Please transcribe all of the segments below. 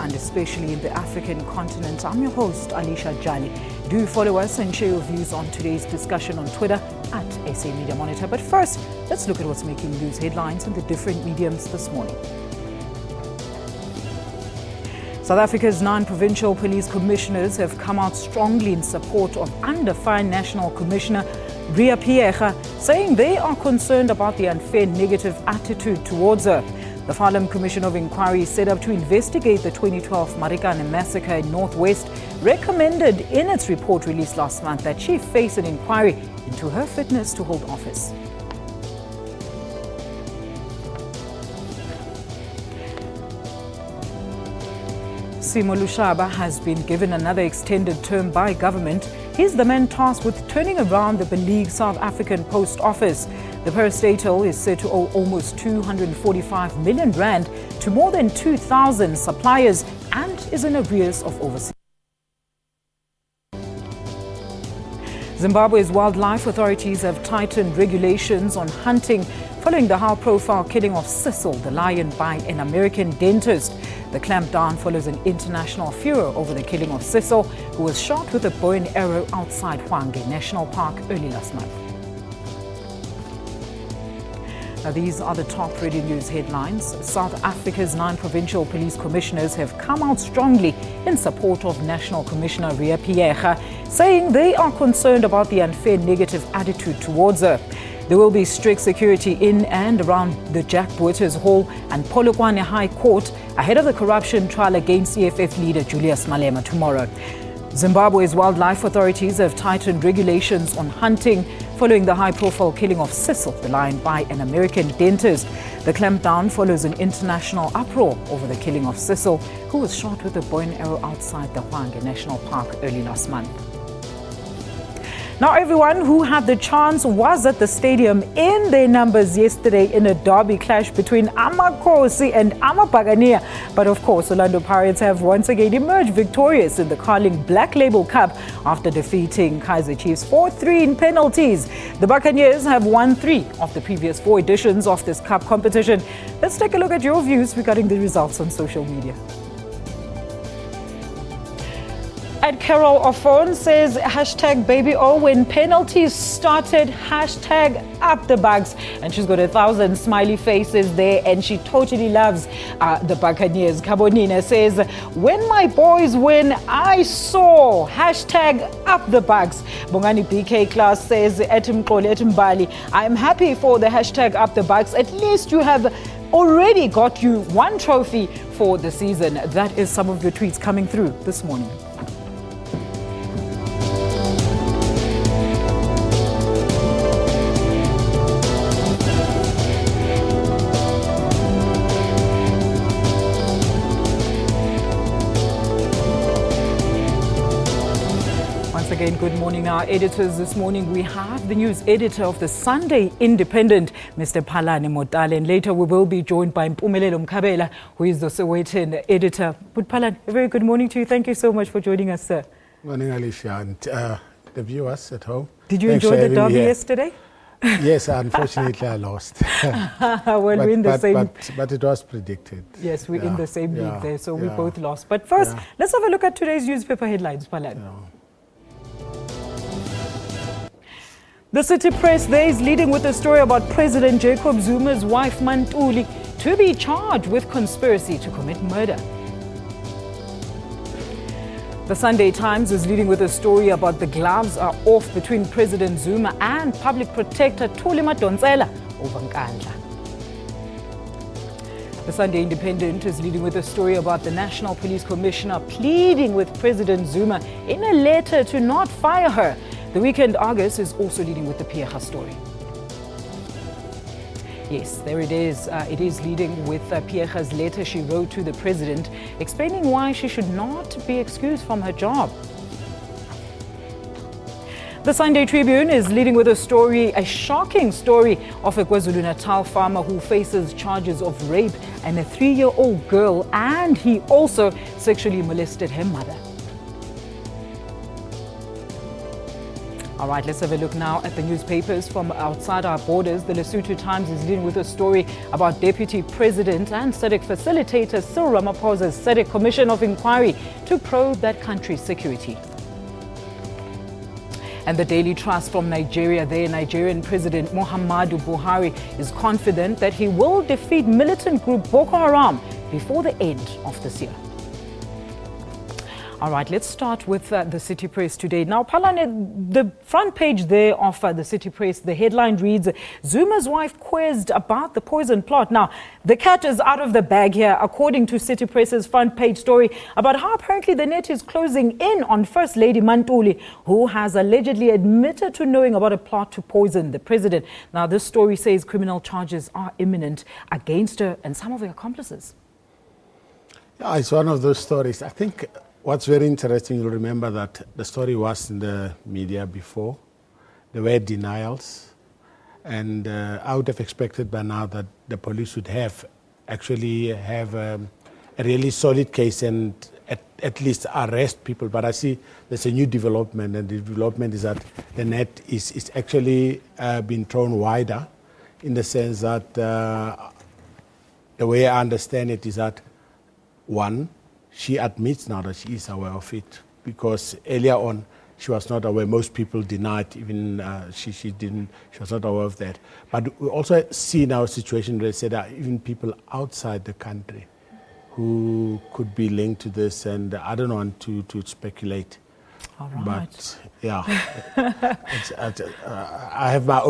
and especially in the African continent. I'm your host, Alisha Jali. Do follow us and share your views on today's discussion on Twitter at SA Media Monitor. But first, let's look at what's making news headlines in the different mediums this morning. South Africa's 9 provincial police commissioners have come out strongly in support of under-fined National Commissioner Ria Piecha, saying they are concerned about the unfair negative attitude towards her. The Farlam Commission of Inquiry is set up to investigate the 2012 Marikana massacre in Northwest, recommended in its report released last month that she face an inquiry into her fitness to hold office. Simo Lushaba has been given another extended term by government. He's the man tasked with turning around the beleaguered South African Post Office. The parastatal is said to owe almost 245 million rand to more than 2,000 suppliers and is in arrears of overseas. Zimbabwe's wildlife authorities have tightened regulations on hunting following the high-profile killing of Cecil, the lion, by an American dentist. The clampdown follows an international furor over the killing of Cecil, who was shot with a bow and arrow outside Hwange National Park early last month. Now, these are the top radio news headlines. South Africa's 9 provincial police commissioners have come out strongly in support of National Commissioner Ria Piecha, saying they are concerned about the unfair negative attitude towards her. There will be strict security in and around the Jack Boters Hall and Polokwane High Court ahead of the corruption trial against EFF leader Julius Malema tomorrow. Zimbabwe's wildlife authorities have tightened regulations on hunting following the high-profile killing of Cecil, the lion, by an American dentist. The clampdown follows an international uproar over the killing of Cecil, who was shot with a bow and arrow outside the Hwange National Park early last month. Now, everyone who had the chance was at the stadium in their numbers yesterday in a derby clash between Amakhosi and Amabhakania. But of course, Orlando Pirates have once again emerged victorious in the Carling Black Label Cup after defeating Kaizer Chiefs 4-3 in penalties. The Buccaneers have won 3 of the previous 4 editions of this cup competition. Let's take a look at your views regarding the results on social media. At Carol Ofon says, hashtag baby O, when penalties started, hashtag up the Bucks. And she's got 1,000 smiley faces there and she totally loves the Buccaneers. Kabonina says, when my boys win, I saw, hashtag up the Bucks. Bongani BK class says, Etim Kole, Etim Bali, I'm happy for the hashtag up the Bucks. At least you have already got you 1 trophy for the season. That is some of your tweets coming through this morning. Again, good morning. Our editors this morning, we have the news editor of the Sunday Independent, Mr. Phalane Motale, and later we will be joined by Mpumelelo Mkhabela, who is the Sowetan editor. But Phalane, a very good morning to you. Thank you so much for joining us, sir. Morning, Alicia, and the viewers at home. Did you enjoy the derby yesterday? Yes, unfortunately I lost. We're in the same... But it was predicted. Yes, we're in the same league there, so we both lost. But first, let's have a look at today's newspaper headlines, Phalane. The City Press there is leading with a story about President Jacob Zuma's wife Mantuli to be charged with conspiracy to commit murder. The Sunday Times is leading with a story about the gloves are off between President Zuma and Public Protector Thuli Madonsela over Nkandla. The Sunday Independent is leading with a story about the National Police Commissioner pleading with President Zuma in a letter to not fire her. The Weekend Argus is also leading with the Piecha story. Yes, there it is. It is leading with Piecha's letter she wrote to the president, explaining why she should not be excused from her job. The Sunday Tribune is leading with a story, a shocking story of a KwaZulu-Natal farmer who faces charges of rape and a 3-year-old girl, and he also sexually molested her mother. All right, let's have a look now at the newspapers from outside our borders. The Lesotho Times is leading with a story about Deputy President and SADC facilitator Cyril Ramaphosa's SADC Commission of Inquiry to probe that country's security. And the Daily Trust from Nigeria, their Nigerian President Muhammadu Buhari is confident that he will defeat militant group Boko Haram before the end of this year. All right, let's start with the City Press today. Now, Palane, the front page there of the City Press, the headline reads, Zuma's wife quizzed about the poison plot. Now, the cat is out of the bag here, according to City Press's front page story about how apparently the net is closing in on First Lady Mantuli, who has allegedly admitted to knowing about a plot to poison the president. Now, this story says criminal charges are imminent against her and some of her accomplices. Yeah, it's one of those stories. I think what's very interesting, you'll remember that the story was in the media before. There were denials. And I would have expected by now that the police would actually have a really solid case and at least arrest people. But I see there's a new development, and the development is that the net is actually being thrown wider, in the sense that the way I understand it is that, one, she admits now that she is aware of it, because earlier on she was not aware. Most people denied, even she was not aware of that. But we also see now a situation where they say that even people outside the country who could be linked to this, and I don't want to speculate. All right. But yeah, I have my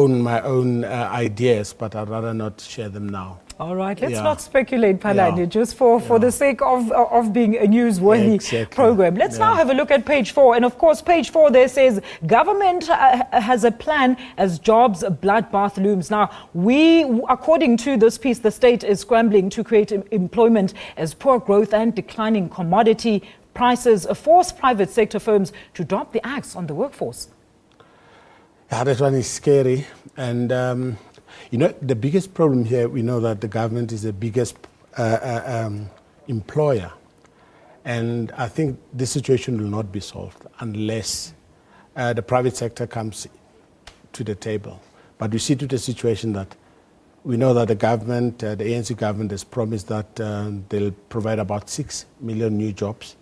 own ideas, but I'd rather not share them now. All right, let's not speculate, Palani, just for the sake of being a newsworthy program. Let's now have a look at page 4. And of course, page 4 there says, government has a plan as jobs bloodbath looms. Now, according to this piece, the state is scrambling to create employment as poor growth and declining commodity prices force private sector firms to drop the axe on the workforce. Yeah, that one is scary. And the biggest problem here, we know that the government is the biggest employer. And I think this situation will not be solved unless the private sector comes to the table. But we see to the situation that we know that the government, the ANC government, has promised that they'll provide about 6 million new jobs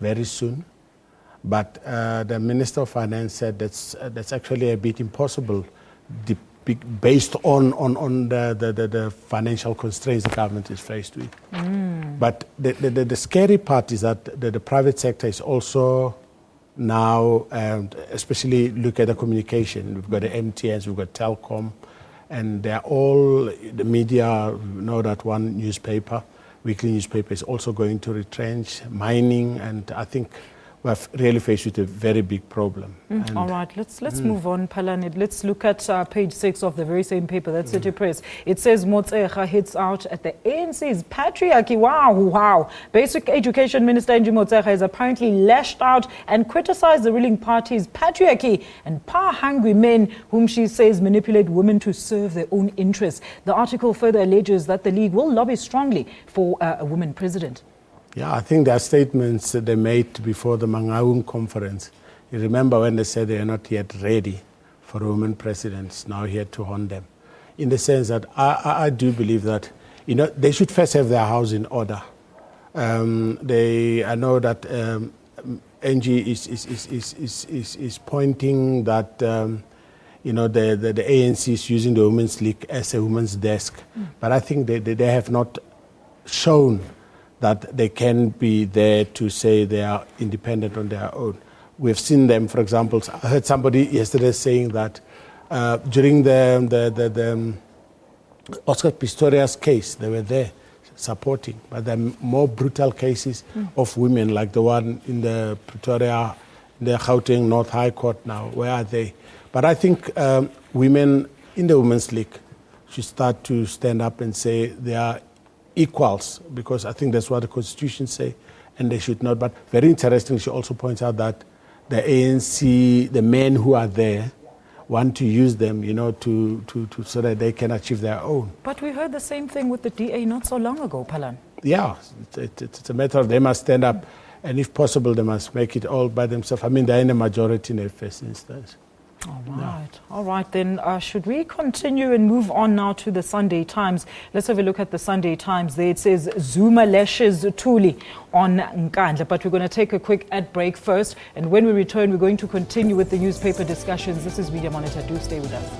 very soon. But the Minister of Finance said that's actually a bit impossible, based on the financial constraints the government is faced with. But the scary part is that the private sector is also now, especially look at the communication. We've got the MTNs, we've got Telkom, and they're all, the media, know that one newspaper, weekly newspaper, is also going to retrench, mining, and I think we're really faced with a very big problem. All right, let's move on, Palani. Let's look at page 6 of the very same paper, that's City Press. It says Motsega hits out at the ANC's Patriarchy. Wow. Basic Education Minister Angie Motsega has apparently lashed out and criticized the ruling party's patriarchy and power-hungry men whom she says manipulate women to serve their own interests. The article further alleges that the League will lobby strongly for a woman president. Yeah, I think there are statements that they made before the Mangaung conference. You remember when they said they are not yet ready for a woman president. It's now here to haunt them. In the sense that I do believe that, they should first have their house in order. I know that Angie is pointing that, the ANC is using the Women's League as a women's desk. But I think they have not shown that they can be there to say they are independent on their own. We've seen them, for example, I heard somebody yesterday saying that during the Oscar Pistorius case, they were there supporting, but there are more brutal cases of women, like the one in the Pretoria, the Gauteng North High Court now. Where are they? But I think women in the Women's League should start to stand up and say they are equals, because I think that's what the Constitution say, and they should not. But very interesting, she also points out that the ANC, the men who are there, want to use them, so that they can achieve their own. But we heard the same thing with the DA not so long ago, Palan. Yeah, it's a matter of they must stand up, and if possible, they must make it all by themselves. I mean, they're in a majority in the first instance. All right, then should we continue and move on now to the Sunday Times? Let's have a look at the Sunday Times. There it says Zuma lashes Thuli on Nkandla, but we're going to take a quick ad break first, and when we return we're going to continue with the newspaper discussions. This is Media Monitor. Do stay with us.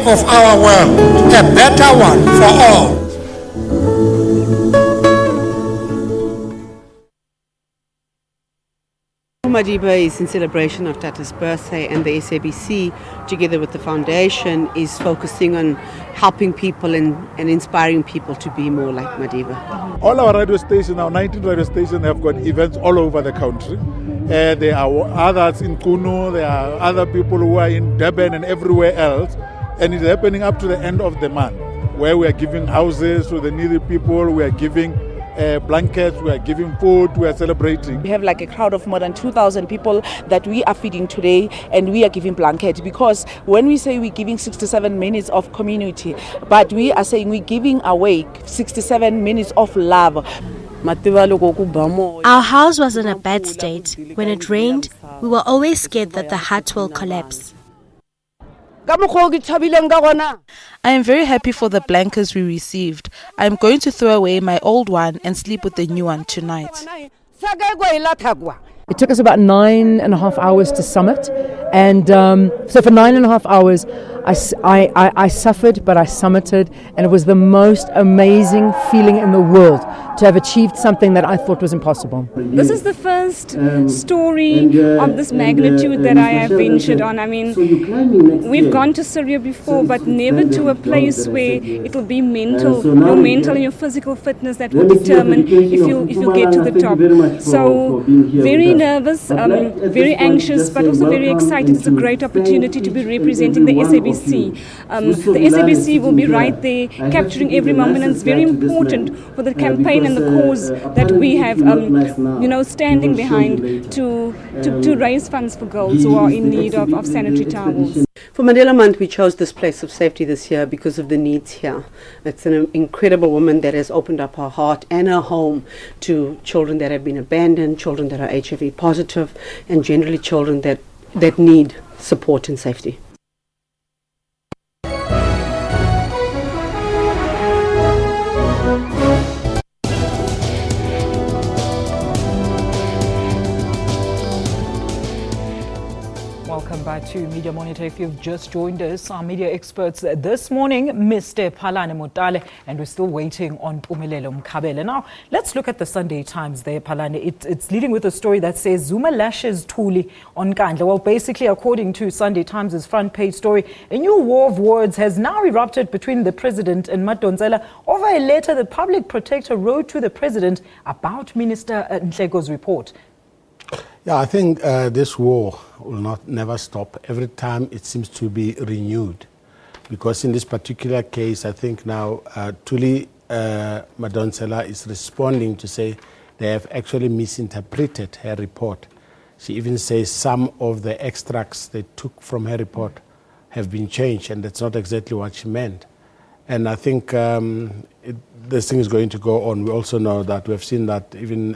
Of our world, a better one for all. Madiba is in celebration of Tata's birthday, and the SABC, together with the foundation, is focusing on helping people and inspiring people to be more like Madiba. All our radio stations, our 19 radio stations, have got events all over the country. There are others in Kuno, there are other people who are in Durban and everywhere else. And it's happening up to the end of the month, where we are giving houses to the needy people, we are giving blankets, we are giving food, we are celebrating. We have like a crowd of more than 2,000 people that we are feeding today, and we are giving blankets, because when we say we're giving 67 minutes of community, but we are saying we're giving away 67 minutes of love. Our house was in a bad state. When it rained, we were always scared that the hut will collapse. I am very happy for the blankets we received. I am going to throw away my old one and sleep with the new one tonight. It took us about 9.5 hours to summit, and so for 9.5 hours I suffered, but I summited, and it was the most amazing feeling in the world to have achieved something that I thought was impossible. This is the first story of this magnitude that I have ventured on. I mean, we've gone to Syria before, but never to a place where it'll be your mental and your physical fitness that will determine if you get to the top. So very nervous, very anxious, but also very excited. It's a great opportunity to be representing the SABC. The SABC will be right there, capturing every moment, and it's very important for the campaign and the cause that we have, standing behind to raise funds for girls who are in need of sanitary towels. For Mandela Month, we chose this place of safety this year because of the needs here. It's an incredible woman that has opened up her heart and her home to children that have been abandoned, children that are HIV positive, and generally children that need support and safety. Welcome back to Media Monitor. If you've just joined us, our media experts this morning, Mr. Palane Mutale, and we're still waiting on Pumelelo Mkhabele. Now, let's look at the Sunday Times there, Palane. It's leading with a story that says Zuma lashes Thuli on Nkandla. Well, basically, according to Sunday Times' front page story, a new war of words has now erupted between the president and Madonsela over a letter the public protector wrote to the president about Minister Nhleko's report. Yeah, I think this war will never stop. Every time it seems to be renewed. Because in this particular case, I think now Thuli Madonsela is responding to say they have actually misinterpreted her report. She even says some of the extracts they took from her report have been changed, and that's not exactly what she meant. And I think this thing is going to go on. We also know that we've seen that even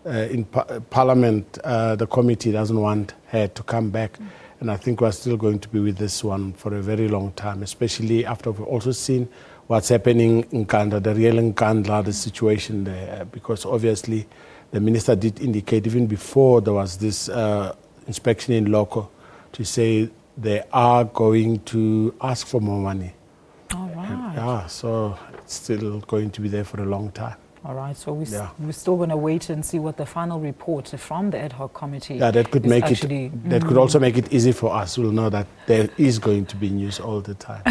in Parliament, the committee doesn't want her to come back. And I think we're still going to be with this one for a very long time, especially after we've also seen what's happening in Nkandla, the real Nkandla, the situation there, because obviously the minister did indicate even before there was this inspection in loco to say they are going to ask for more money. All right. Yeah, so it's still going to be there for a long time. All right, so we're still going to wait and see what the final report from the ad hoc committee. Yeah, that could make actually, it. That could also make it easy for us. We'll know that there is going to be news all the time.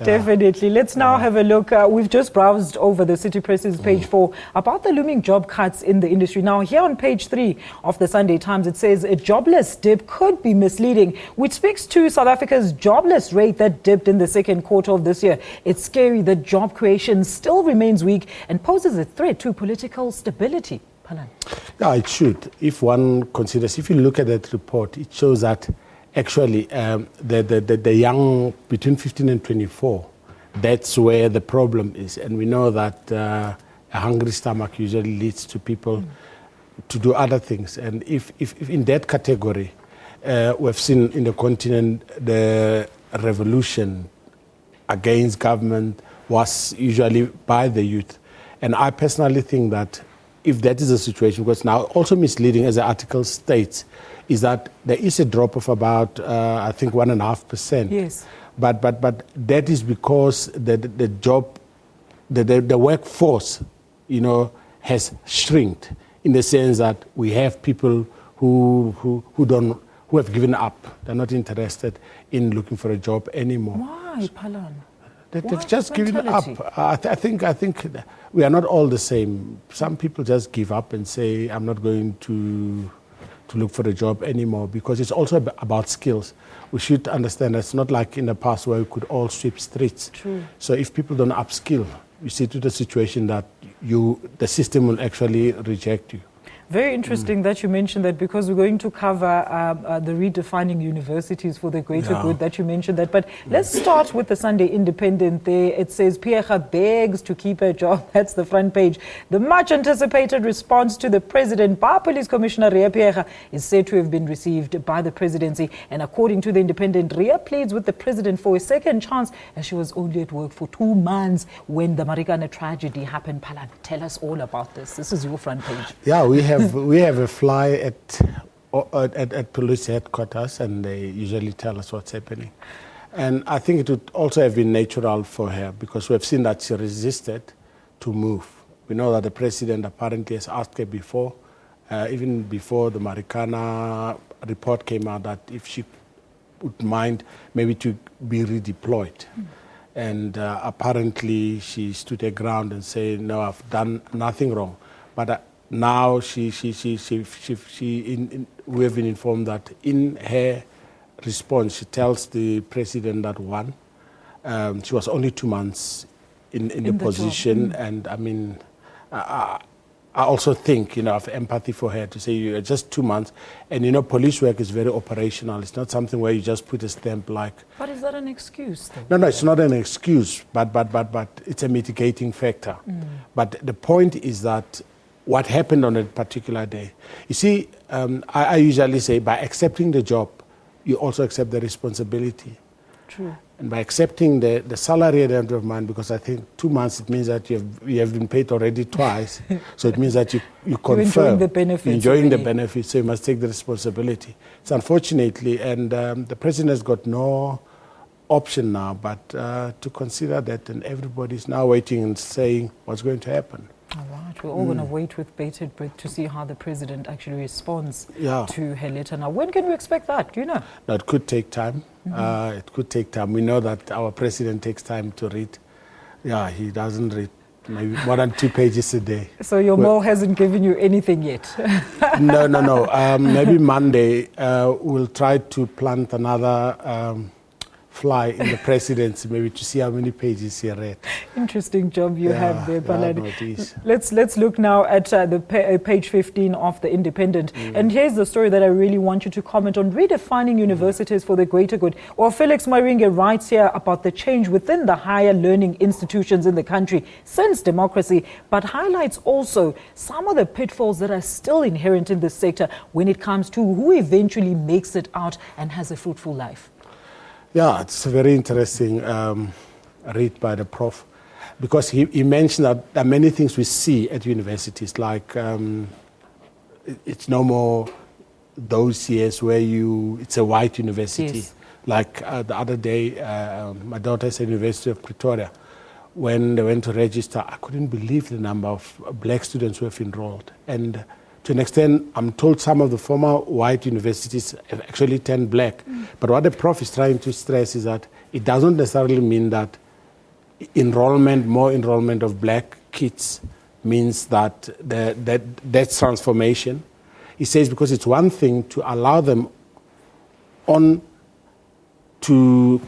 Definitely. Let's now have a look. We've just browsed over the City Press's page 4 about the looming job cuts in the industry. Now, here on page 3 of the Sunday Times, it says a jobless dip could be misleading, which speaks to South Africa's jobless rate that dipped in the second quarter of this year. It's scary that job creation still remains weak and poses a threat to political stability. Palan. Yeah, it should. If one considers, if you look at that report, it shows that actually the young between 15 and 24, that's where the problem is. And we know that a hungry stomach usually leads to people to do other things. And if in that category, we've seen in the continent the revolution against government was usually by the youth. And I personally think that if that is the situation, because now also misleading, as the article states, is that there is a drop of about, I think, 1.5%. Yes. But that is because the workforce, has shrinked in the sense that we have people who have given up. They're not interested in looking for a job anymore. Why, Palan? They've just given up. I think we are not all the same. Some people just give up and say, I'm not going to look for a job anymore, because it's also about skills. We should understand that it's not like in the past where we could all sweep streets. True. So if people don't upskill, you see to the situation that the system will actually reject you. Very interesting that you mentioned that, because we're going to cover the redefining universities for the greater good that you mentioned that. But let's start with the Sunday Independent there. It says, Pierre begs to keep her job. That's the front page. The much anticipated response to the president by Police Commissioner Ria Pierre is said to have been received by the presidency. And according to the Independent, Ria pleads with the president for a second chance, as she was only at work for 2 months when the Marikana tragedy happened. Palan, tell us all about this. This is your front page. Yeah, we have a fly at police headquarters, and they usually tell us what's happening. And I think it would also have been natural for her, because we have seen that she resisted to move. We know that the president apparently has asked her before, even before the Marikana report came out, that if she would mind maybe to be redeployed. And apparently she stood her ground and said, no, I've done nothing wrong. But now we have been informed that in her response, she tells the president that she was only 2 months in the position. And I mean, I also think, I have empathy for her to say you're just 2 months. And, police work is very operational. It's not something where you just put a stamp like. But is that an excuse, though? No, it's not an excuse, but it's a mitigating factor. But the point is that what happened on a particular day. You see, I usually say by accepting the job, you also accept the responsibility. True. And by accepting the salary at the end of the month, because I think 2 months, it means that you have been paid already twice. So it means that you confirm. You're enjoying the benefits. You're enjoying the benefits, so you must take the responsibility. It's unfortunately, and the president has got no option now but to consider that, and everybody's now waiting and saying what's going to happen. All right, we're all going to wait with bated breath to see how the president actually responds to her letter. Now, when can we expect that? Do you know? No, it could take time. It could take time. We know that our president takes time to read. Yeah, he doesn't read maybe more than 2 pages a day. So your Mo hasn't given you anything yet? No. Maybe Monday we'll try to plant another fly in the presidency, maybe to see how many pages he read. Interesting job you have there, Palani. No, it is. Let's look now at page 15 of The Independent. And here's the story that I really want you to comment on: redefining universities for the greater good. Well, Felix Maringe writes here about the change within the higher learning institutions in the country since democracy, but highlights also some of the pitfalls that are still inherent in this sector when it comes to who eventually makes it out and has a fruitful life. Yeah, it's a very interesting read by the prof, because he mentioned that there are many things we see at universities, like it's no more those years where it's a white university. Yes. Like the other day, my daughter's at the University of Pretoria. When they went to register, I couldn't believe the number of black students who have enrolled. And to an extent, I'm told some of the former white universities have actually turned black. But what the prof is trying to stress is that it doesn't necessarily mean that more enrollment of black kids means that that's transformation. He says because it's one thing to allow them on to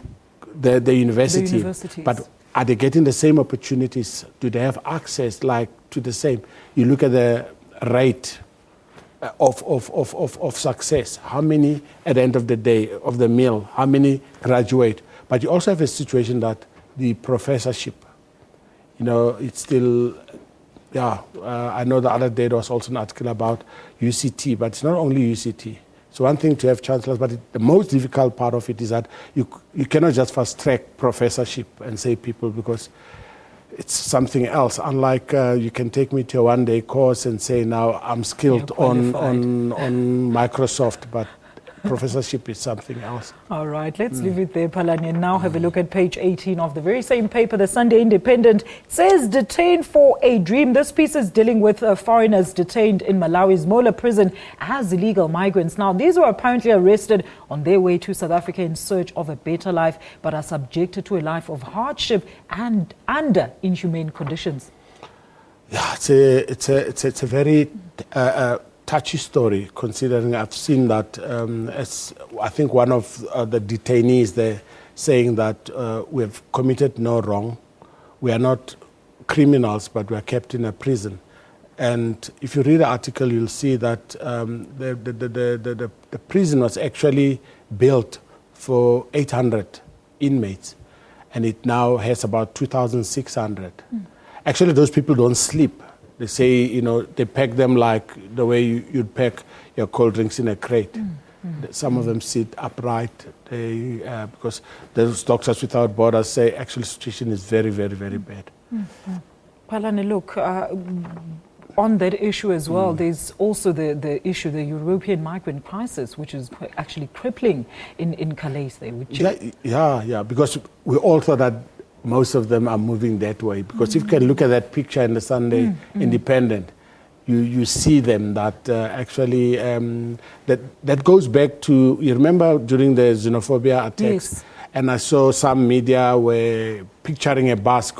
the university, but are they getting the same opportunities? Do they have access like to the same? You look at the rate of success. How many at the end of the day, of the meal, how many graduate? But you also have a situation that the professorship, it's still, I know the other day there was also an article about UCT, but it's not only UCT. It's one thing to have chancellors, but the most difficult part of it is that you cannot just fast track professorship and say people, because it's something else. Unlike you can take me to a one-day course and say now I'm skilled on Microsoft, but professorship is something else. All right, let's leave it there, Palani, and now have a look at page 18 of the very same paper, the Sunday Independent. It says, detained for a dream. This piece is dealing with foreigners detained in Malawi's Mola prison as illegal migrants. Now, these were apparently arrested on their way to South Africa in search of a better life, but are subjected to a life of hardship and under inhumane conditions. Yeah, it's a very touchy story, considering I've seen that as I think one of the detainees there saying that we have committed no wrong. We are not criminals, but we are kept in a prison. And if you read the article, you'll see that the prison was actually built for 800 inmates, and it now has about 2,600. Actually, those people don't sleep. They say, they pack them like the way you'd pack your cold drinks in a crate. Some of them sit upright because those Doctors Without Borders say actually the situation is very, very, very bad. Palani, look, on that issue as well, there's also the issue, the European migrant crisis, which is actually crippling in Calais there. Yeah, because we all thought that most of them are moving that way. Because if you can look at that picture in the Sunday Independent, you see them that actually, that goes back to, you remember during the xenophobia attacks? Yes. And I saw some media were picturing a bus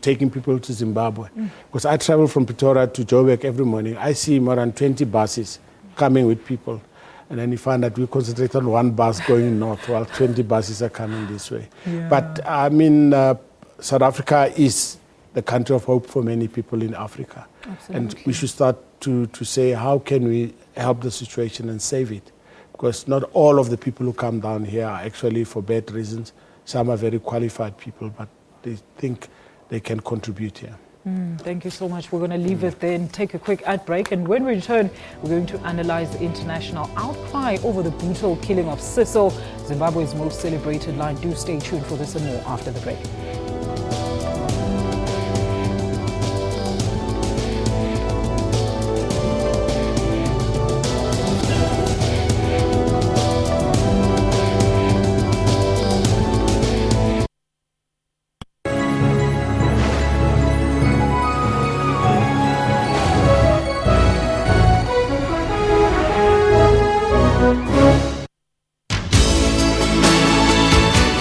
taking people to Zimbabwe. Because I travel from Pretoria to Joburg every morning. I see more than 20 buses coming with people. And then you find that we concentrate on one bus going north while 20 buses are coming this way. Yeah. But I mean, South Africa is the country of hope for many people in Africa. Absolutely. And we should start to say, how can we help the situation and save it? Because not all of the people who come down here are actually for bad reasons. Some are very qualified people, but they think they can contribute here. Thank you so much. We're going to leave it there and take a quick ad break. And when we return, we're going to analyze the international outcry over the brutal killing of Cecil, Zimbabwe's most celebrated lion. Do stay tuned for this and more after the break.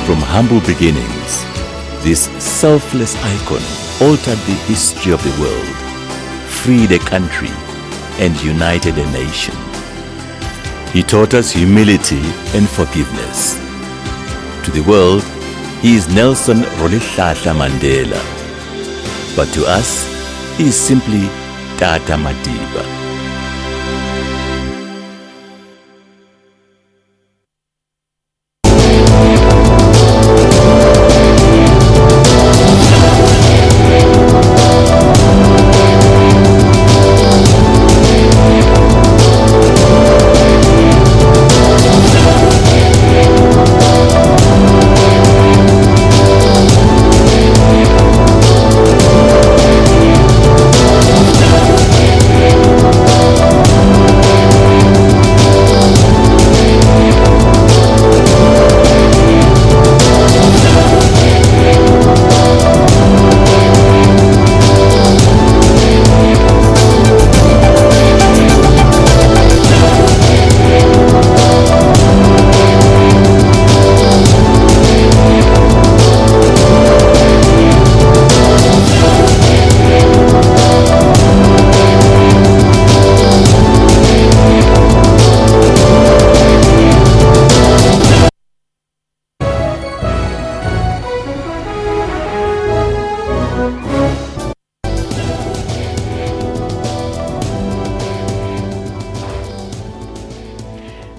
From humble beginnings, this selfless icon altered the history of the world, freed a country, and united a nation. He taught us humility and forgiveness. to the world, he is Nelson Rolihlahla Mandela. But to us, he is simply Tata Madiba.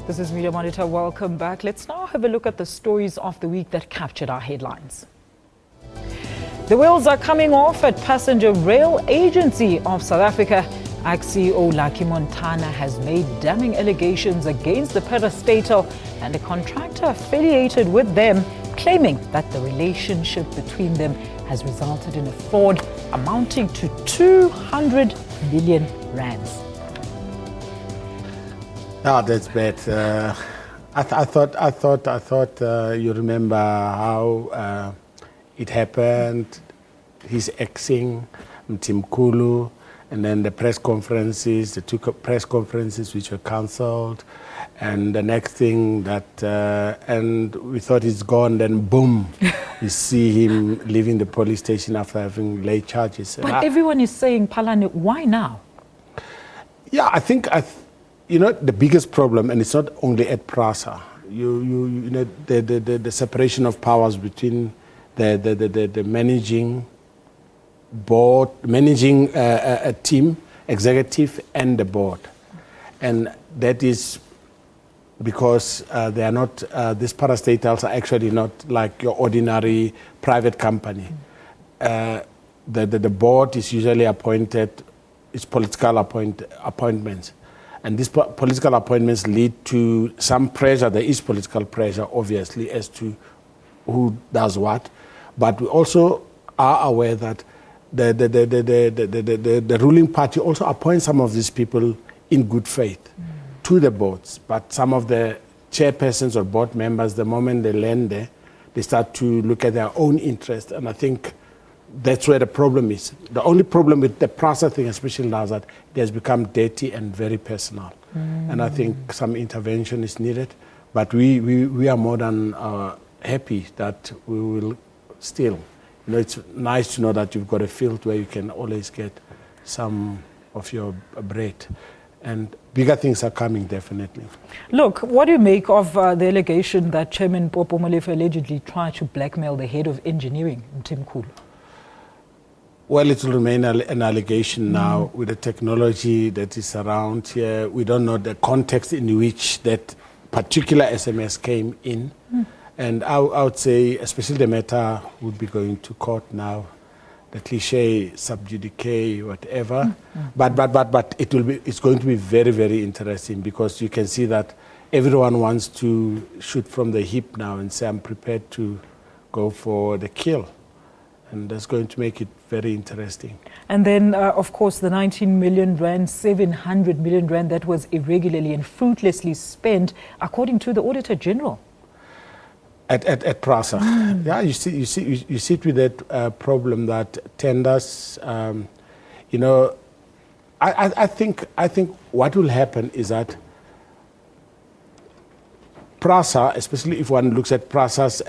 This is Media Monitor. Welcome back. Let's now have a look at the stories of the week that captured our headlines. The wheels are coming off at Passenger Rail Agency of South Africa. CEO Lucky Montana has made damning allegations against the parastatal and a contractor affiliated with them, claiming that the relationship between them has resulted in a fraud amounting to 200 million rands. Ah, that's bad. I thought you remember how it happened. He's axing Mtimkulu, and then the press conferences, the two press conferences which were cancelled, and the next thing that, and we thought he's gone, then boom, we see him leaving the police station after having laid charges. But everyone is saying, Palane, why now? Yeah, I think, you know, the biggest problem, and it's not only at PRASA, you know, the separation of powers between the managing board, managing a team, executive, and the board. And that is because they are not, these parastatals are actually not like your ordinary private company. The board is usually appointed, it's political appointments. And these political appointments lead to some pressure. There is political pressure, obviously, as to who does what. But we also are aware that the ruling party also appoints some of these people in good faith to the boards. But some of the chairpersons or board members, the moment they land there, they start to look at their own interest. And I think that's where the problem is. The only problem with the PRASA thing, especially now, is that it has become dirty and very personal. And I think some intervention is needed. But we are more than happy that we will still, you know, it's nice to know that you've got a field where you can always get some of your bread. And bigger things are coming, definitely. Look, what do you make of the allegation that Chairman Popo Molefe allegedly tried to blackmail the head of engineering, Mtimkulu? Well, it will remain an allegation now with the technology that is around here. We don't know the context in which that particular SMS came in. And I would say, especially the matter would be going to court now, the cliche, sub judice, whatever. But it's going to be very, very interesting, because you can see that everyone wants to shoot from the hip now and say, I'm prepared to go for the kill. And that's going to make it very interesting. And then, of course, the 19 million rand, 700 million rand that was irregularly and fruitlessly spent, according to the Auditor General. At PRASA. Yeah, you sit with that problem that tenders, you know, I think what will happen is that PRASA, especially if one looks at PRASA's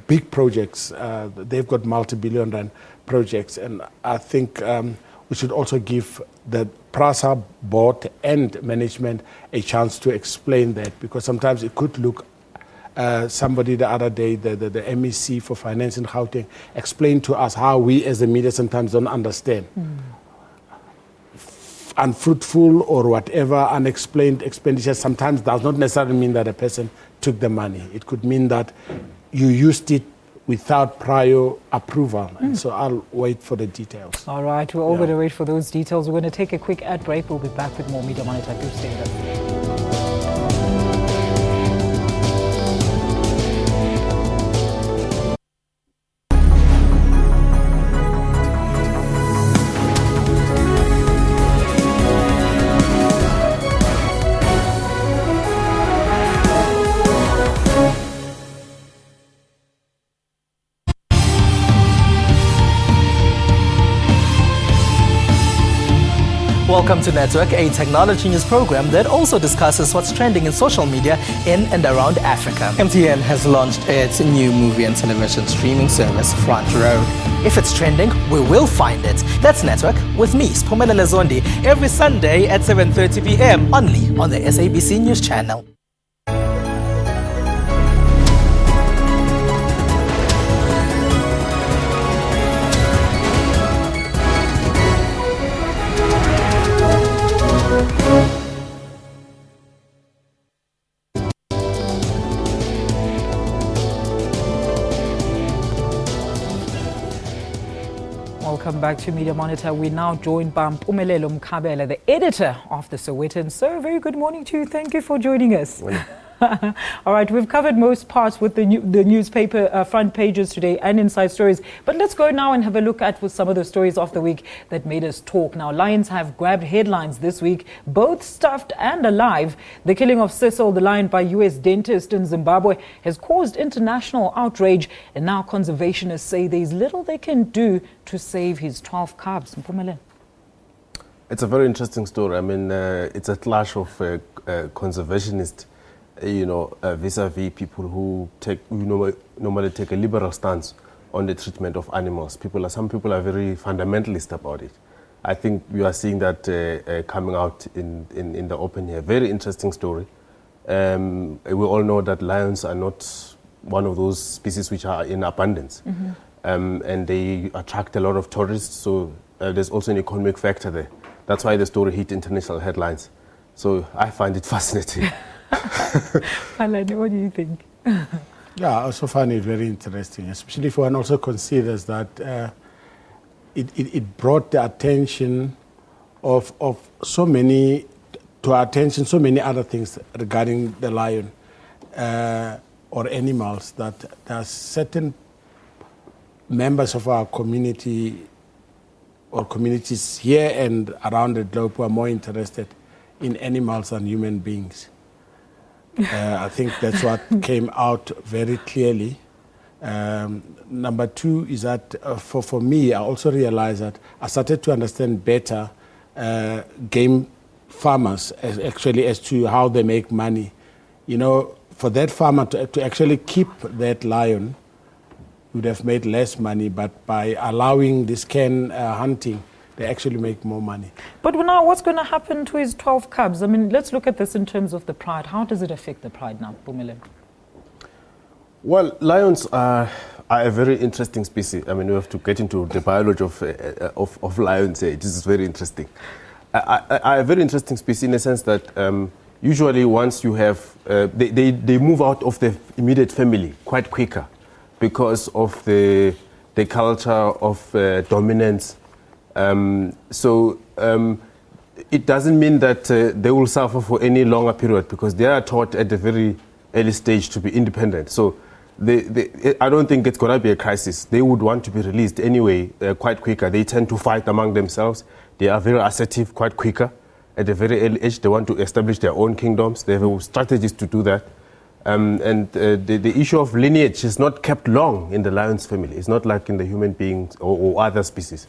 big projects, they've got multi-billion rand projects, and I think we should also give the PRASA board and management a chance to explain that, because sometimes it could look somebody the other day, the MEC for Finance in Gauteng, explained to us how we as the media sometimes don't understand. Unfruitful or whatever unexplained expenditure sometimes does not necessarily mean that a person took the money. It could mean that you used it without prior approval. And so I'll wait for the details. All right, we're all going to wait for those details. We're going to take a quick ad break. We'll be back with more Media Monitor. Do stay with us. Welcome to Network, a technology news program that also discusses what's trending in social media in and around Africa. MTN has launched its new movie and television streaming service, Front Row. If it's trending, we will find it. That's Network with me, Spumelele Zondi, every Sunday at 7:30 p.m. only on the SABC News Channel. Welcome back to Media Monitor. We're now joined by Mpumelelo Mkhabela, the editor of the Sowetan. So, very good morning to you. Thank you for joining us. All right, we've covered most parts with the newspaper front pages today and inside stories. But let's go now and have a look at some of the stories of the week that made us talk. Now, lions have grabbed headlines this week, both stuffed and alive. The killing of Cecil, the lion by U.S. dentist in Zimbabwe, has caused international outrage. And now conservationists say there's little they can do to save his 12 cubs. Mpumelelo. It's a very interesting story. I mean, it's a clash of conservationists, vis-a-vis people who normally take a liberal stance on the treatment of animals. Some people are very fundamentalist about it. I think we are seeing that coming out in the open here. Very interesting story. We all know that lions are not one of those species which are in abundance. And they attract a lot of tourists, so there's also an economic factor there. That's why the story hit international headlines. So I find it fascinating. Alani, what do you think? Yeah, I also find it very interesting, especially if one also considers that it brought the attention of so many other things regarding the lion or animals, that there are certain members of our community or communities here and around the globe who are more interested in animals than human beings. I think that's what came out very clearly. Number two is that for me, I also realized that I started to understand better game farmers as to how they make money. For that farmer to actually keep that lion would have made less money, but by allowing this can hunting, they actually make more money. But now what's going to happen to his 12 cubs? I mean, let's look at this in terms of the pride. How does it affect the pride now, Bumile? Well, lions are a very interesting species. I mean, we have to get into the biology of lions. This is very interesting. A very interesting species in the sense that usually once you have, they move out of the immediate family quite quicker because of the culture of dominance. So it doesn't mean that they will suffer for any longer period because they are taught at a very early stage to be independent. So I don't think it's going to be a crisis. They would want to be released anyway quite quicker. They tend to fight among themselves. They are very assertive quite quicker. At a very early age, they want to establish their own kingdoms. They have strategies to do that. And the issue of lineage is not kept long in the lion's family. It's not like in the human beings or other species.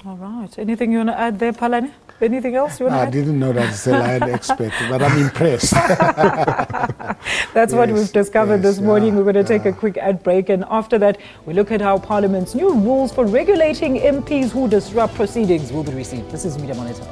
All right. Anything you want to add there, Palani? Anything else you want to add? I didn't know that it's a lion expert, but I'm impressed. That's what we've discovered this morning. We're going to take a quick ad break, and after that, we look at how Parliament's new rules for regulating MPs who disrupt proceedings will be received. This is Media Monitor.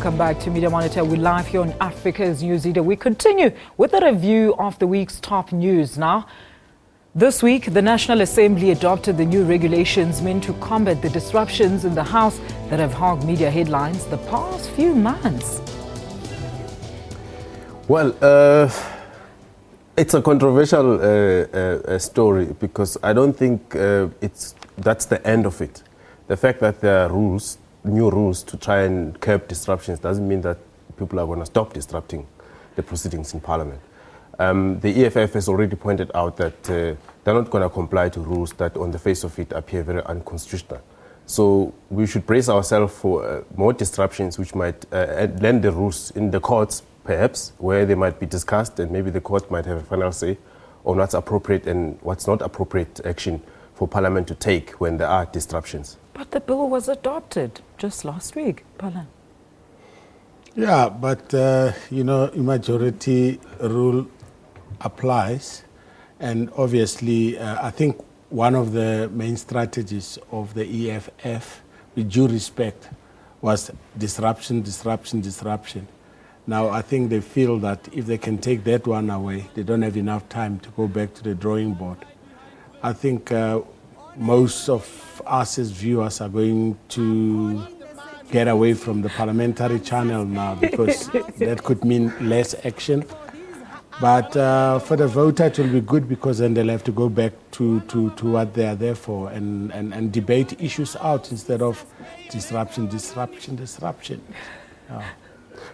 welcome back to Media Monitor. We're live here on Africa's News Leader. We continue with a review of the week's top news now. This week, the National Assembly adopted the new regulations meant to combat the disruptions in the House that have hogged media headlines the past few months. Well, it's a controversial story because I don't think that's the end of it. The fact that there are new rules to try and curb disruptions doesn't mean that people are going to stop disrupting the proceedings in Parliament. The EFF has already pointed out that they're not going to comply to rules that on the face of it appear very unconstitutional. So we should brace ourselves for more disruptions which might lend the rules in the courts, perhaps, where they might be discussed and maybe the court might have a final say on what's appropriate and what's not appropriate action for Parliament to take when there are disruptions. But the bill was adopted just last week, Farlam. Yeah, but, majority rule applies. And obviously, I think one of the main strategies of the EFF, with due respect, was disruption. Now, I think they feel that if they can take that one away, they don't have enough time to go back to the drawing board. I think most of us as viewers are going to get away from the parliamentary channel now because that could mean less action. But for the voter, it will be good because then they'll have to go back to what they are there for and debate issues out instead of disruption. Yeah.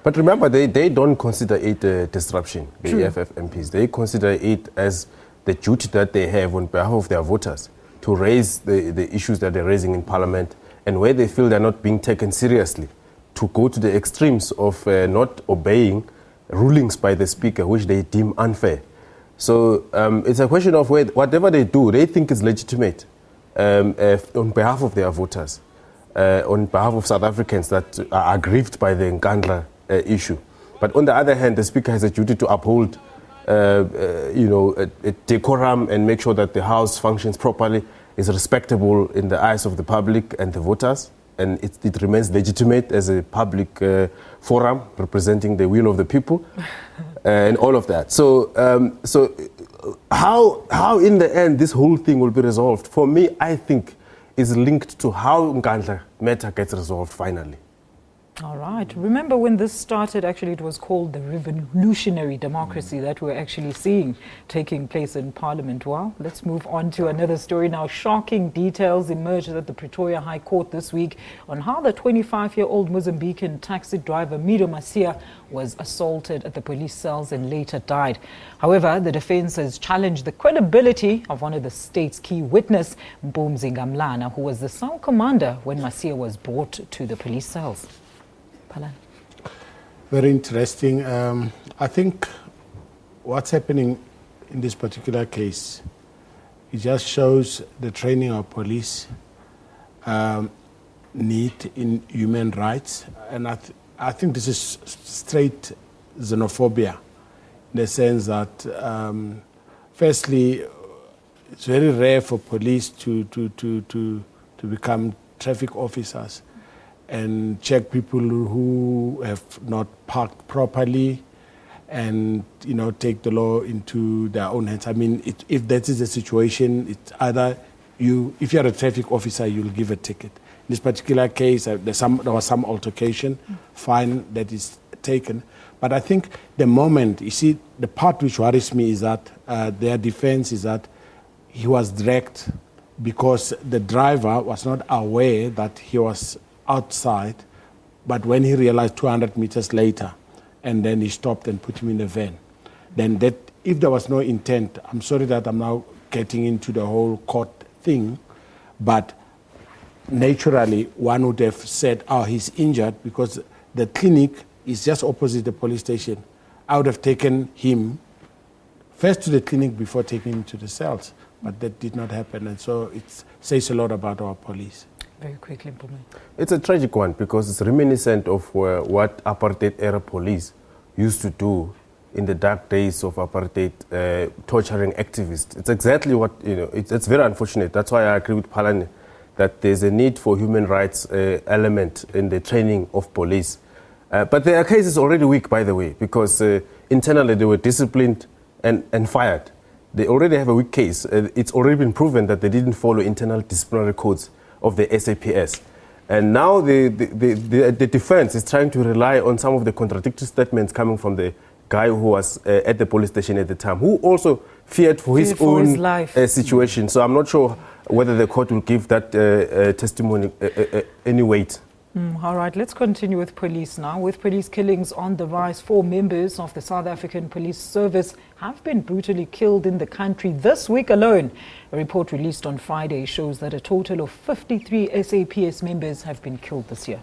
But remember, they don't consider it a disruption, the EFF MPs. They consider it as the duty that they have on behalf of their voters to raise the issues that they're raising in Parliament, and where they feel they're not being taken seriously, to go to the extremes of not obeying rulings by the Speaker, which they deem unfair. So it's a question of whatever they do, they think is legitimate on behalf of their voters, on behalf of South Africans that are aggrieved by the Nkandla issue. But on the other hand, the Speaker has a duty to uphold a decorum and make sure that the House functions properly, is respectable in the eyes of the public and the voters, and it remains legitimate as a public forum representing the will of the people, and all of that. So, how in the end this whole thing will be resolved, for me, I think, is linked to how Nkandla matter gets resolved finally. All right. Remember when this started, actually it was called the revolutionary democracy that we're actually seeing taking place in Parliament. Well, let's move on to another story now. Shocking details emerged at the Pretoria High Court this week on how the 25-year-old Mozambican taxi driver Mido Masia was assaulted at the police cells and later died. However, the defense has challenged the credibility of one of the state's key witness, Mpumzi Ngamlana, who was the cell commander when Masia was brought to the police cells. Farlam. Very interesting. I think what's happening in this particular case, it just shows the training of police need in human rights. And I think this is straight xenophobia, in the sense that, firstly, it's very rare for police to become traffic officers and check people who have not parked properly and, take the law into their own hands. I mean, if that is the situation, it's either if you're a traffic officer, you'll give a ticket. In this particular case, there was some altercation, fine that is taken. But I think the moment, you see, the part which worries me is that their defense is that he was dragged because the driver was not aware that he was outside, but when he realized 200 meters later, and then he stopped and put him in the van, then that, if there was no intent, I'm sorry that I'm now getting into the whole court thing, but naturally one would have said, oh, he's injured because the clinic is just opposite the police station. I would have taken him first to the clinic before taking him to the cells, but that did not happen, and so it says a lot about our police. Very quickly, Mpumi. It's a tragic one because it's reminiscent of what apartheid-era police used to do in the dark days of apartheid, torturing activists. It's exactly what, it's very unfortunate. That's why I agree with Palani that there's a need for human rights element in the training of police. But there are cases already weak, by the way, because internally they were disciplined and fired. They already have a weak case. It's already been proven that they didn't follow internal disciplinary codes of the SAPS. And now the defense is trying to rely on some of the contradictory statements coming from the guy who was at the police station at the time, who also feared for his own life. Situation. So I'm not sure whether the court will give that testimony any weight. All right, let's continue with police now. With police killings on the rise, 4 members of the South African Police Service have been brutally killed in the country this week alone. A report released on Friday shows that a total of 53 SAPS members have been killed this year.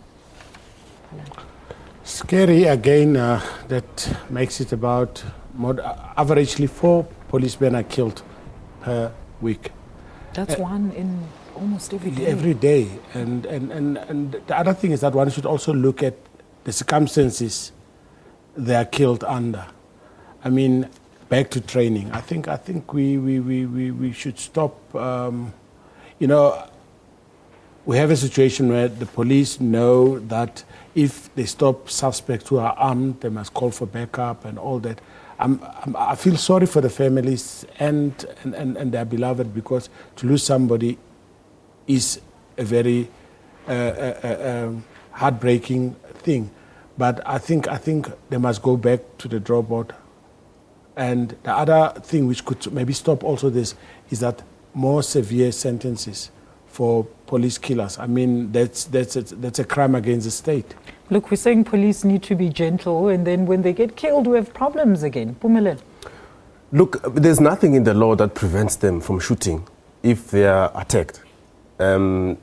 Scary again, that makes it about averagely 4 policemen are killed per week. That's one in almost every day. Every day. And the other thing is that one should also look at the circumstances they are killed under. I mean, back to training. I think we should stop. You know, we have a situation where the police know that if they stop suspects who are armed, they must call for backup and all that. I feel sorry for the families and their beloved, because to lose somebody is a very heartbreaking thing. But I think they must go back to the drawing board. And the other thing which could maybe stop also this is that more severe sentences for police killers. I mean, that's a crime against the state. Look, we're saying police need to be gentle, and then when they get killed, we have problems again. Pumele. Look, there's nothing in the law that prevents them from shooting if they are attacked. And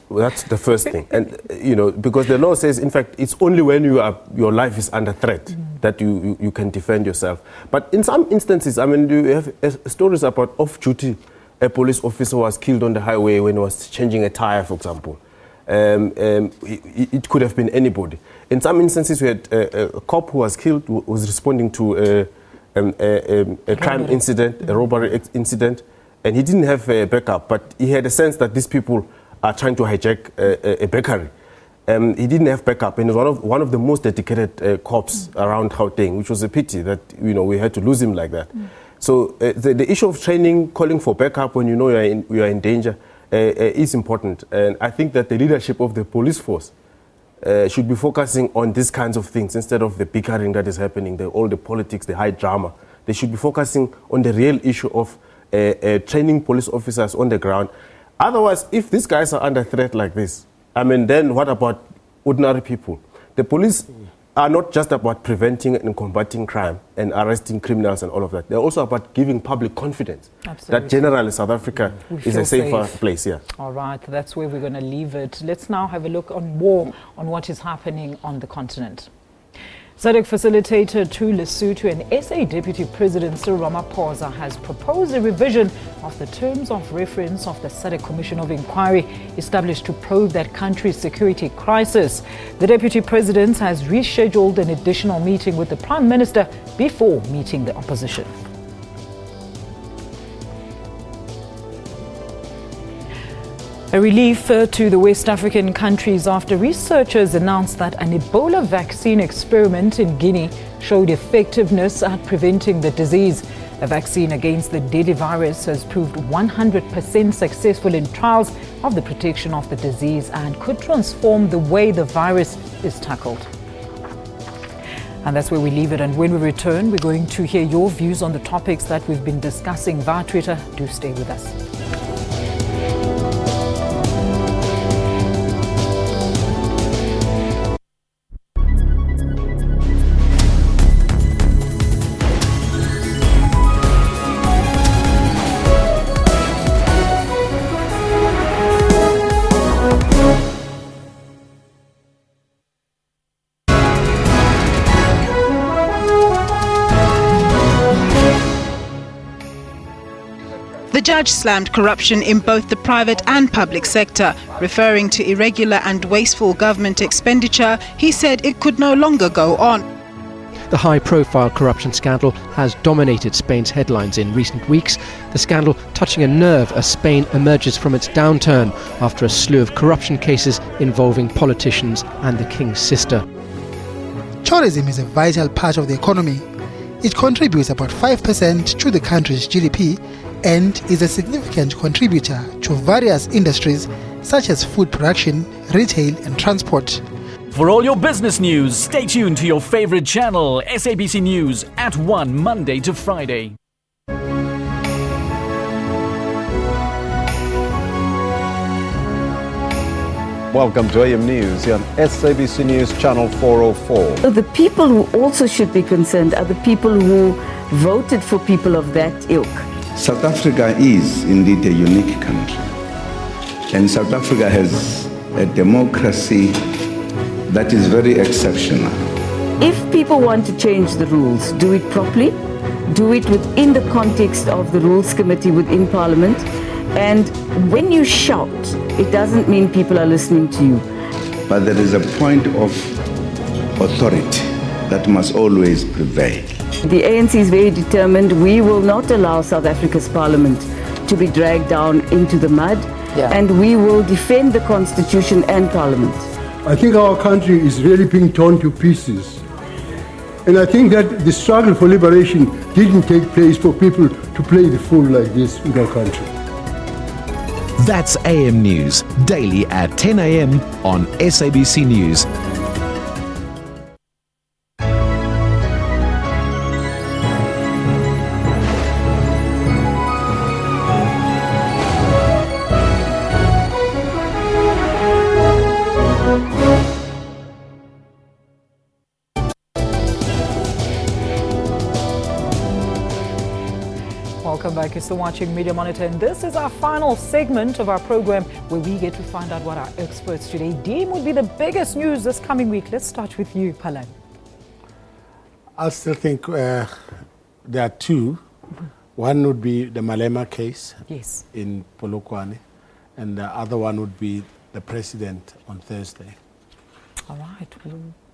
that's the first thing. And, you know, because the law says, in fact, it's only when your life is under threat that you can defend yourself. But in some instances, I mean, you have stories about off-duty. A police officer was killed on the highway when he was changing a tire, for example. It could have been anybody. In some instances, we had a cop who was killed, who was responding to a crime incident, a robbery incident, and he didn't have a backup, but he had a sense that these people are trying to hijack a bakery. He didn't have backup, and he was one of the most dedicated cops around Gauteng, which was a pity that we had to lose him like that. So the issue of training, calling for backup when you know you are in danger, is important. And I think that the leadership of the police force should be focusing on these kinds of things instead of the bickering that is happening, all the politics, the high drama. They should be focusing on the real issue of training police officers on the ground. Otherwise, if these guys are under threat like this, I mean, then what about ordinary people? The police are not just about preventing and combating crime and arresting criminals and all of that. They're also about giving public confidence that generally South Africa is a safer place. Yeah. All right, that's where we're going to leave it. Let's now have a look on what is happening on the continent. SADC facilitator to Lesotho and SA Deputy President Cyril Ramaphosa has proposed a revision of the terms of reference of the SADC Commission of Inquiry established to probe that country's security crisis. The Deputy President has rescheduled an additional meeting with the Prime Minister before meeting the opposition. A relief to the West African countries after researchers announced that an Ebola vaccine experiment in Guinea showed effectiveness at preventing the disease. A vaccine against the deadly virus has proved 100% successful in trials of the protection of the disease and could transform the way the virus is tackled. And that's where we leave it. And when we return, we're going to hear your views on the topics that we've been discussing via Twitter. Do stay with us. The judge slammed corruption in both the private and public sector. Referring to irregular and wasteful government expenditure, he said it could no longer go on. The high-profile corruption scandal has dominated Spain's headlines in recent weeks. The scandal touching a nerve as Spain emerges from its downturn after a slew of corruption cases involving politicians and the King's sister. tourism is a vital part of the economy. It contributes about 5% to the country's GDP and is a significant contributor to various industries such as food production, retail and transport. For all your business news, stay tuned to your favorite channel, SABC News, at 1 Monday to Friday. Welcome to AM News here on SABC News Channel 404. The people who also should be concerned are the people who voted for people of that ilk. South Africa is indeed a unique country. And South Africa has a democracy that is very exceptional. If people want to change the rules, do it properly, do it within the context of the Rules Committee within Parliament. And when you shout, it doesn't mean people are listening to you. But there is a point of authority that must always prevail. The ANC is very determined. We will not allow South Africa's Parliament to be dragged down into the mud. And we will defend the Constitution and Parliament. I think our country is really being torn to pieces. And I think that the struggle for liberation didn't take place for people to play the fool like this in our country. That's AM News, daily at 10 a.m. on SABC News. Welcome back. You're still watching Media Monitor, and this is our final segment of our program where we get to find out what our experts today deem would be the biggest news this coming week. Let's start with you, Palan. I still think there are two. One would be the Malema case in Polokwane, and the other one would be the president on Thursday. All right.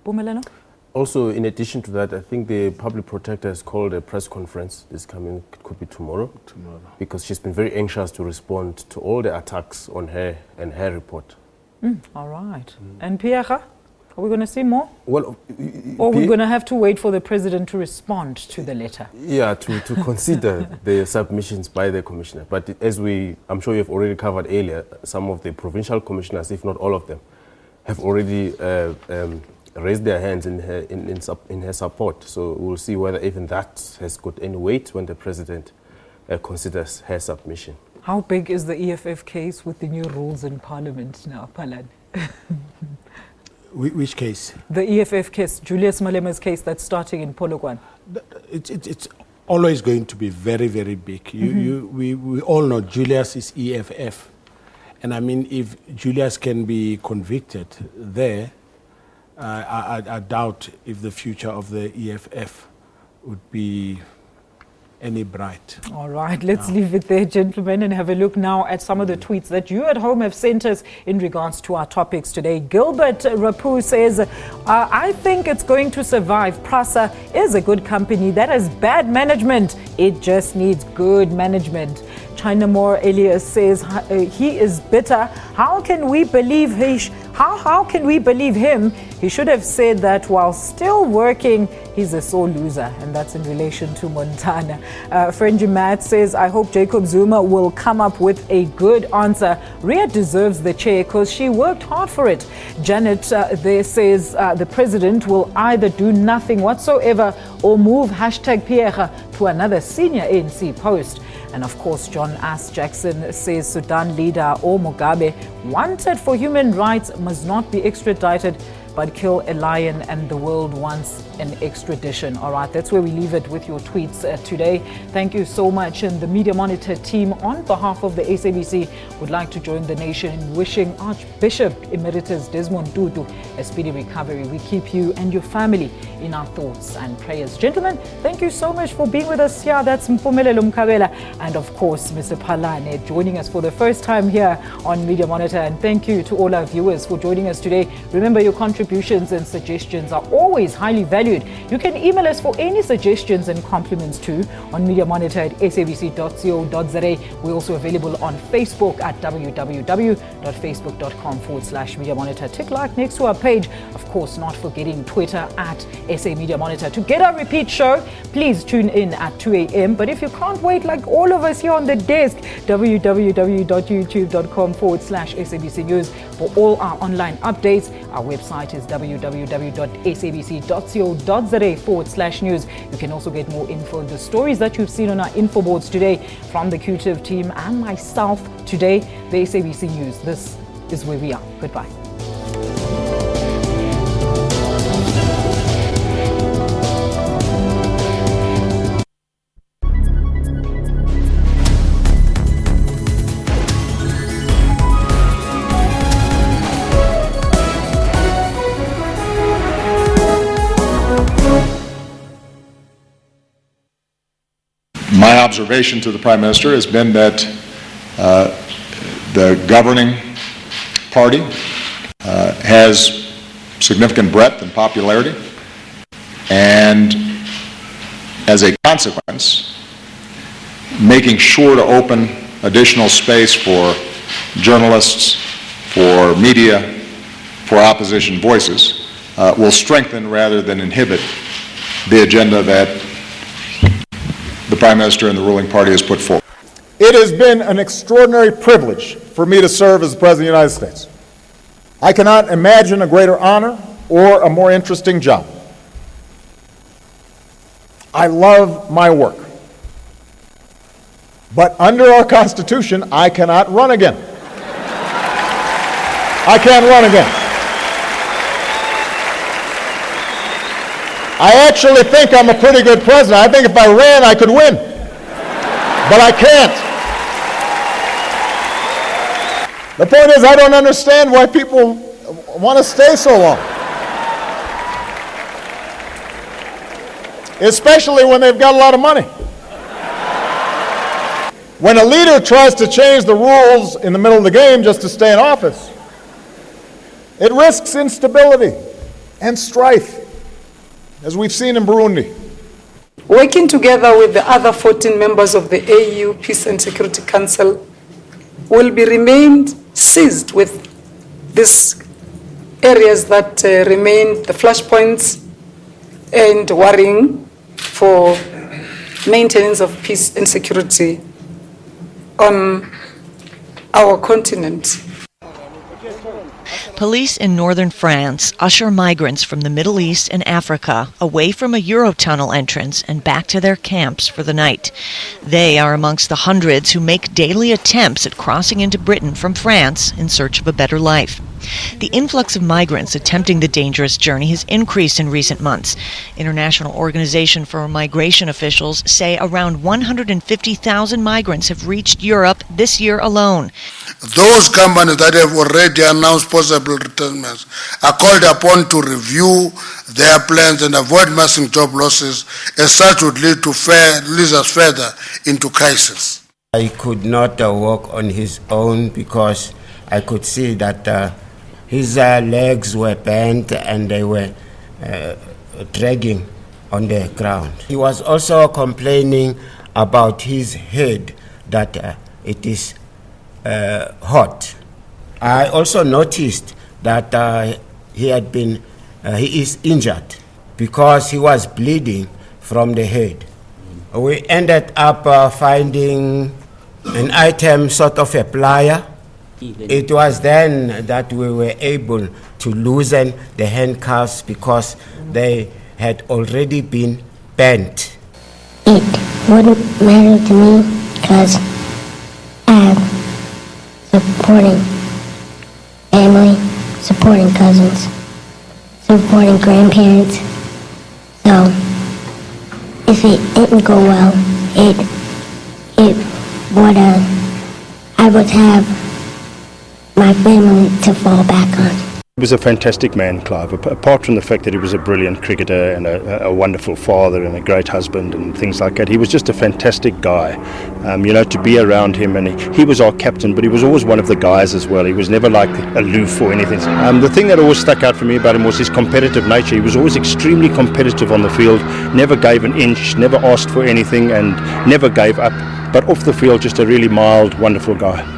Bumeleno? Also, in addition to that, I think the public protector has called a press conference this coming, it could be tomorrow, because she's been very anxious to respond to all the attacks on her and her report. All right. And Pierre, are we going to see more? Well, or we're going to have to wait for the president to respond to the letter? Yeah, to consider the submissions by the commissioner. But as I'm sure you've already covered earlier, some of the provincial commissioners, if not all of them, have already raised their hands in her support. So we'll see whether even that has got any weight when the president considers her submission. How big is the EFF case with the new rules in Parliament now, Palan? Which case? The EFF case, Julius Malema's case that's starting in Polokwane. It's always going to be very, very big. We all know Julius is EFF. And I mean, if Julius can be convicted there, I doubt if the future of the EFF would be any bright. All right, let's leave it there, gentlemen, and have a look now at some of the tweets that you at home have sent us in regards to our topics today. Gilbert Rapu says, I think it's going to survive. Prasa is a good company that has bad management. It just needs good management. China Moore Elias says he is bitter. How can we believe how can we believe him? He should have said that while still working, he's a sore loser. And that's in relation to Montana. Frenji Matt says, I hope Jacob Zuma will come up with a good answer. Ria deserves the chair because she worked hard for it. Janet there says the president will either do nothing whatsoever or move #Pierre to another senior ANC post. And of course, John S. Jackson says Sudan leader or Mugabe, wanted for human rights, must not be extradited, but kill a lion and the world wants an extradition. All right, that's where we leave it with your tweets today. Thank you so much. And the Media Monitor team, on behalf of the SABC, would like to join the nation in wishing Archbishop Emeritus Desmond Tutu a speedy recovery. We keep you and your family in our thoughts and prayers. Gentlemen, thank you so much for being with us here. That's Mpumelelo Mkabela and, of course, Mr. Palane joining us for the first time here on Media Monitor. And thank you to all our viewers for joining us today. Remember, your contribution contributions and suggestions are always highly valued. You can email us for any suggestions and compliments too on mediamonitor@sabc.co.za. We're also available on Facebook at www.facebook.com/Media Monitor. Tick like next to our page. Of course, not forgetting Twitter at SA Media Monitor. To get our repeat show, please tune in at 2 a.m. But if you can't wait like all of us here on the desk, www.youtube.com/SABC News for all our online updates. Our website is www.sabc.co.za/news. You can also get more info on the stories that you've seen on our info boards today from the QTIV team and myself today, the SABC News. This is where we are. Goodbye. My observation to the Prime Minister has been that the governing party has significant breadth and popularity, and as a consequence, making sure to open additional space for journalists, for media, for opposition voices will strengthen rather than inhibit the agenda that the Prime Minister and the ruling party has put forward. It has been an extraordinary privilege for me to serve as the President of the United States. I cannot imagine a greater honor or a more interesting job. I love my work. But under our Constitution, I cannot run again. I can't run again. I actually think I'm a pretty good president. I think if I ran, I could win. But I can't. The point is, I don't understand why people want to stay so long. Especially when they've got a lot of money. When a leader tries to change the rules in the middle of the game just to stay in office, it risks instability and strife, as we've seen in Burundi. Working together with the other 14 members of the AU Peace and Security Council will be remained seized with these areas that remain the flashpoints and worrying for maintenance of peace and security on our continent. Police in northern France usher migrants from the Middle East and Africa away from a Eurotunnel entrance and back to their camps for the night. They are amongst the hundreds who make daily attempts at crossing into Britain from France in search of a better life. The influx of migrants attempting the dangerous journey has increased in recent months. International Organization for Migration officials say around 150,000 migrants have reached Europe this year alone. Those companies that have already announced possible retirements are called upon to review their plans and avoid massive job losses, as such would lead us further into crisis. I could not walk on his own because I could see that his legs were bent and they were dragging on the ground. He was also complaining about his head, that it is hot. I also noticed that he is injured because he was bleeding from the head. We ended up finding an item, sort of a plier. It was then that we were able to loosen the handcuffs because they had already been bent. It wouldn't matter to me because I'm supporting family, supporting cousins, supporting grandparents. So if it didn't go well, I would have my family to fall back on. He was a fantastic man, Clive, apart from the fact that he was a brilliant cricketer and a wonderful father and a great husband and things like that. He was just a fantastic guy, to be around him, and he was our captain, but he was always one of the guys as well. He was never like aloof or anything. The thing that always stuck out for me about him was his competitive nature. He was always extremely competitive on the field, never gave an inch, never asked for anything, and never gave up. But off the field, just a really mild, wonderful guy.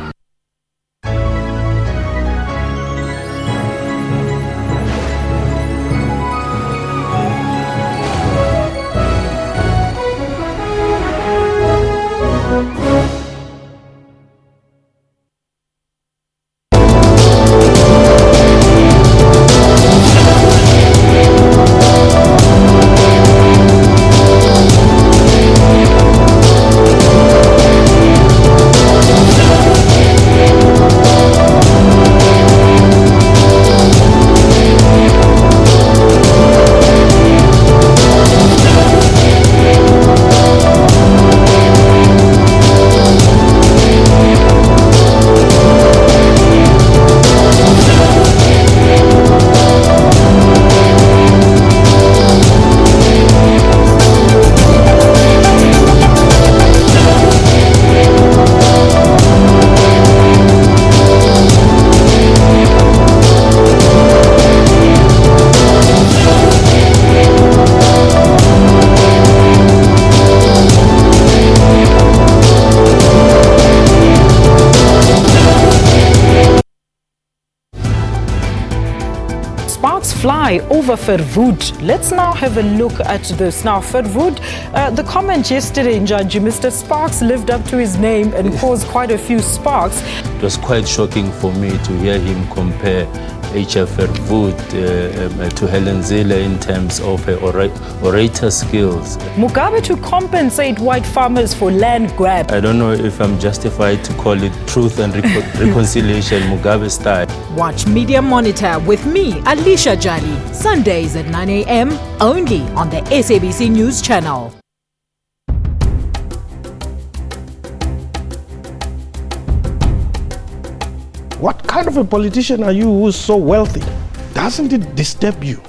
Fly over Verwoerd. Let's now have a look at this. Now, Verwoerd, the comment yesterday, Njanji, Mr. Sparks lived up to his name and caused quite a few sparks. It was quite shocking for me to hear him compare H.F. Verwoerd to Helen Zille in terms of her orator skills. Mugabe to compensate white farmers for land grab. I don't know if I'm justified to call it truth and reconciliation Mugabe style. Watch Media Monitor with me, Alicia Jali, Sundays at 9 a.m. only on the SABC News channel. What kind of a politician are you who's so wealthy? Doesn't it disturb you?